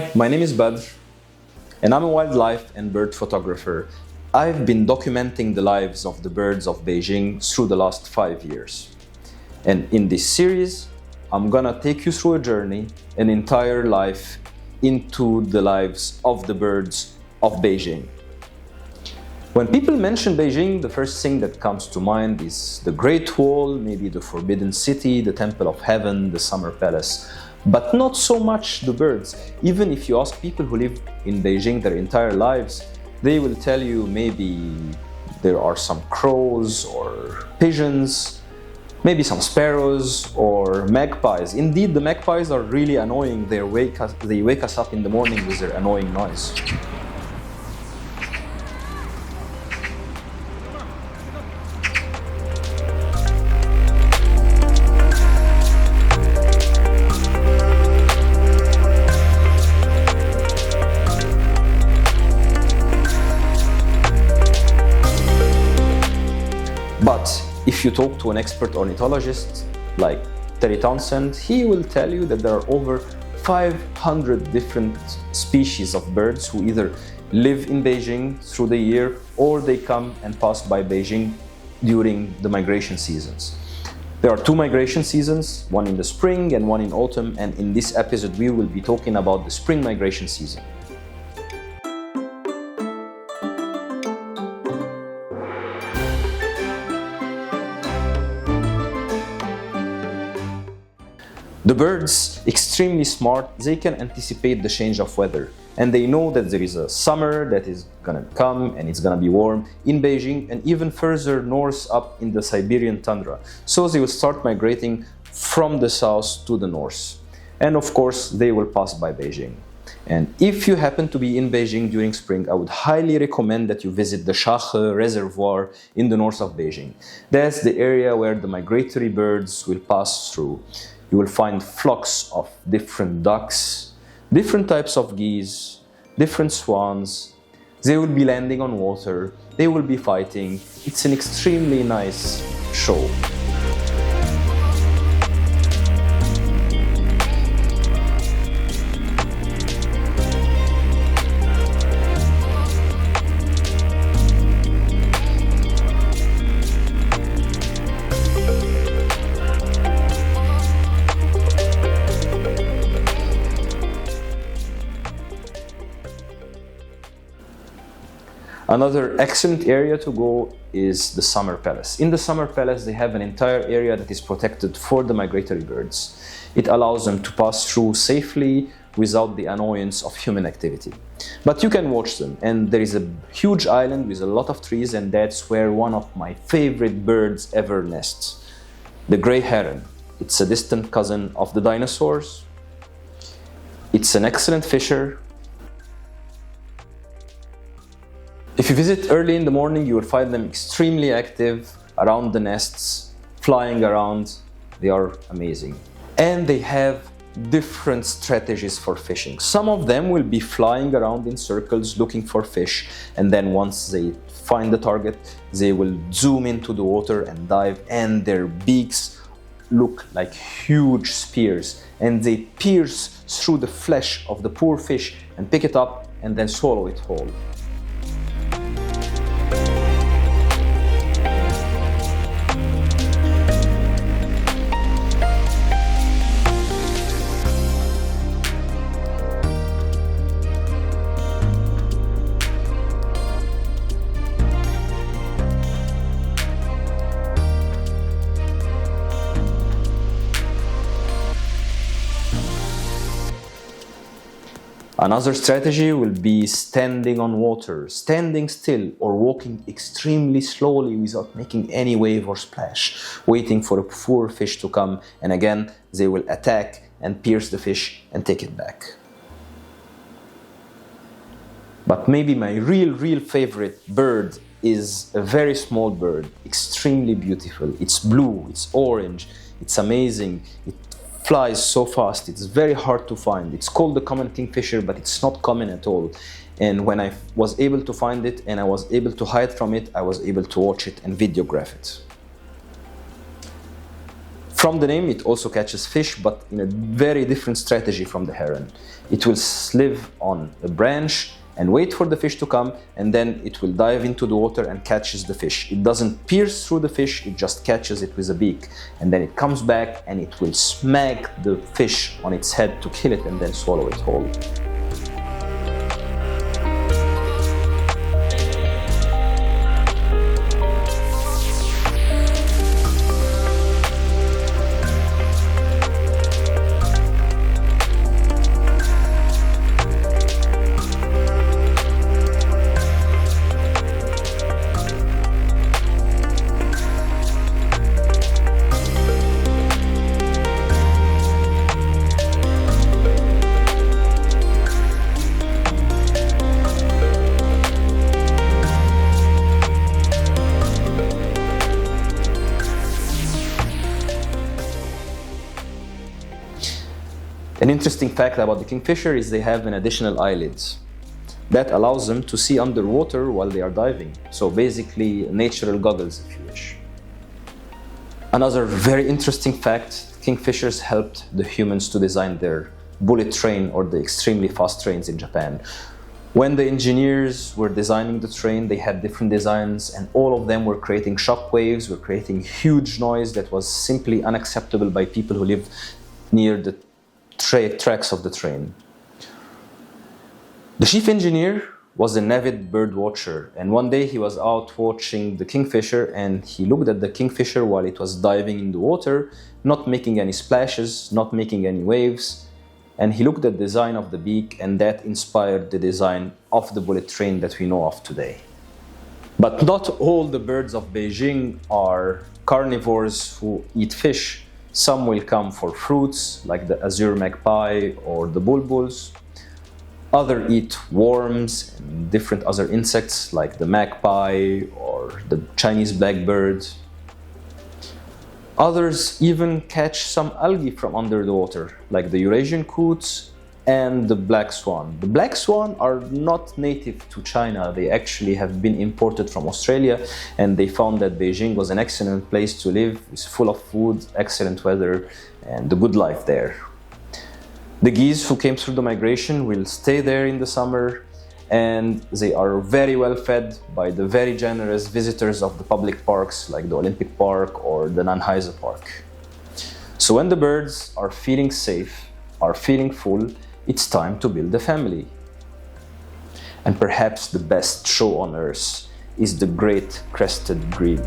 Hi, my name is Badr, and I'm a wildlife and bird photographer. I've been documenting the lives of the birds of Beijing through the last 5 years. And in this series, I'm gonna take you through a journey, an entire life, into the lives of the birds of Beijing. When people mention Beijing, the first thing that comes to mind is the Great Wall, maybe the Forbidden City, the Temple of Heaven, the Summer Palace. But not so much the birds. Even if you ask people who live in Beijing their entire lives, they will tell you maybe there are some crows or pigeons, maybe some sparrows or magpies. Indeed, the magpies are really annoying. They wake us up in the morning with their annoying noise. But if you talk to an expert ornithologist like Terry Townsend, he will tell you that there are over 500 different species of birds who either live in Beijing through the year or they come and pass by Beijing during the migration seasons. There are two migration seasons, one in the spring and one in autumn, and in this episode we will be talking about the spring migration season. The birds, extremely smart, they can anticipate the change of weather, and they know that there is a summer that is gonna come and it's gonna be warm in Beijing and even further north up in the Siberian tundra. So they will start migrating from the south to the north. And of course, they will pass by Beijing. And if you happen to be in Beijing during spring, I would highly recommend that you visit the Shahe Reservoir in the north of Beijing. That's the area where the migratory birds will pass through. You will find flocks of different ducks, different types of geese, different swans. They will be landing on water, they will be fighting. It's an extremely nice show. Another excellent area to go is the Summer Palace. In the Summer Palace, they have an entire area that is protected for the migratory birds. It allows them to pass through safely without the annoyance of human activity. But you can watch them, and there is a huge island with a lot of trees, and that's where one of my favorite birds ever nests, the gray heron. It's a distant cousin of the dinosaurs. It's an excellent fisher. If you visit early in the morning, you will find them extremely active around the nests, flying around. They are amazing. And they have different strategies for fishing. Some of them will be flying around in circles looking for fish, and then once they find the target, they will zoom into the water and dive, and their beaks look like huge spears, and they pierce through the flesh of the poor fish and pick it up and then swallow it whole. Another strategy will be standing on water, standing still or walking extremely slowly without making any wave or splash, waiting for a poor fish to come, and again they will attack and pierce the fish and take it back. But maybe my real favorite bird is a very small bird, extremely beautiful. It's blue, it's orange, it's amazing. It flies so fast, it's very hard to find. It's called the common kingfisher, but it's not common at all. And when I was able to find it and I was able to hide from it, I was able to watch it and videograph it. From the name, it also catches fish, but in a very different strategy from the heron. It will live on a branch and wait for the fish to come, and then it will dive into the water and catches the fish. It doesn't pierce through the fish, it just catches it with a beak. And then it comes back and it will smack the fish on its head to kill it and then swallow it whole. An interesting fact about the kingfisher is they have an additional eyelids that allows them to see underwater while they are diving. So basically, natural goggles, if you wish. Another very interesting fact, kingfishers helped the humans to design their bullet train or the extremely fast trains in Japan. When the engineers were designing the train, they had different designs, and all of them were creating shock waves, were creating huge noise that was simply unacceptable by people who lived near the tracks of the train. The chief engineer was an avid bird watcher, and one day he was out watching the kingfisher, and he looked at the kingfisher while it was diving in the water, not making any splashes, not making any waves, and he looked at the design of the beak, and that inspired the design of the bullet train that we know of today. But not all the birds of Beijing are carnivores who eat fish. Some will come for fruits, like the azure magpie or the bulbuls. Others eat worms and different other insects, like the magpie or the Chinese blackbird. Others even catch some algae from under the water, like the Eurasian coots and the black swan. The black swan are not native to China. They actually have been imported from Australia, and they found that Beijing was an excellent place to live. It's full of food, excellent weather, and a good life there. The geese who came through the migration will stay there in the summer, and they are very well fed by the very generous visitors of the public parks like the Olympic Park or the Nanhaize Park. So when the birds are feeling safe, are feeling full, it's time to build a family. And perhaps the best show on earth is the great crested grebe.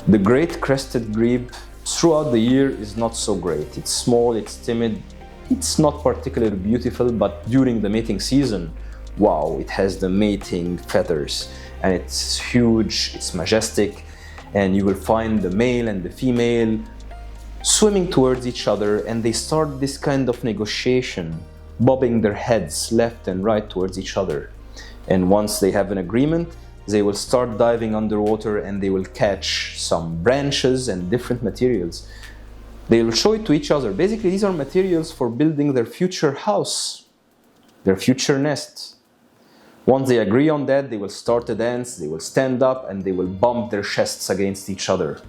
The great crested grebe throughout the year is not so great. It's small, it's timid, it's not particularly beautiful, but during the mating season, wow, it has the mating feathers, and it's huge, it's majestic, and you will find the male and the female swimming towards each other, and they start this kind of negotiation, bobbing their heads left and right towards each other. And once they have an agreement, they will start diving underwater and they will catch some branches and different materials. They will show it to each other. Basically, these are materials for building their future house, their future nest. Once they agree on that, they will start a dance, they will stand up, and they will bump their chests against each other.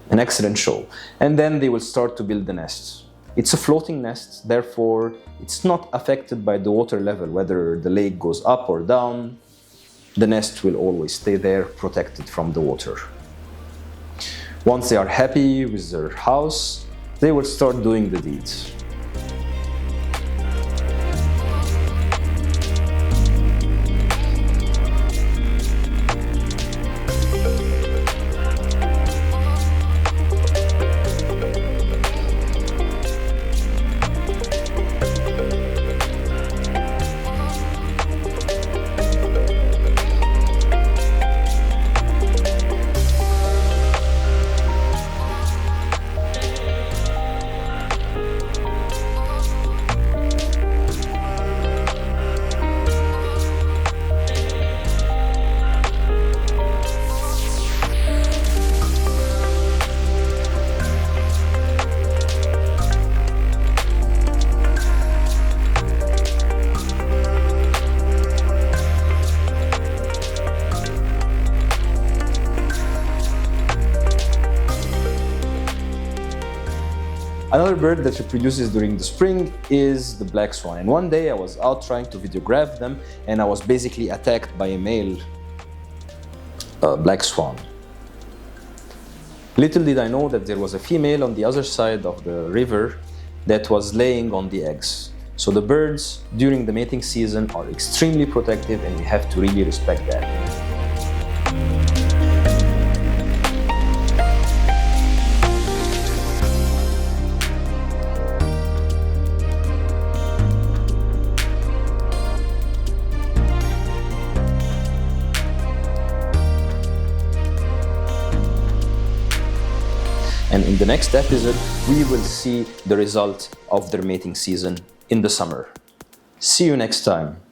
An excellent show. And then they will start to build the nest. It's a floating nest, therefore it's not affected by the water level, whether the lake goes up or down. The nest will always stay there, protected from the water. Once they are happy with their house, they will start doing the deeds. Another bird that reproduces during the spring is the black swan. And one day I was out trying to videograph them and I was basically attacked by a male black swan. Little did I know that there was a female on the other side of the river that was laying on the eggs. So the birds during the mating season are extremely protective and we have to really respect that. And in the next episode, we will see the result of their mating season in the summer. See you next time.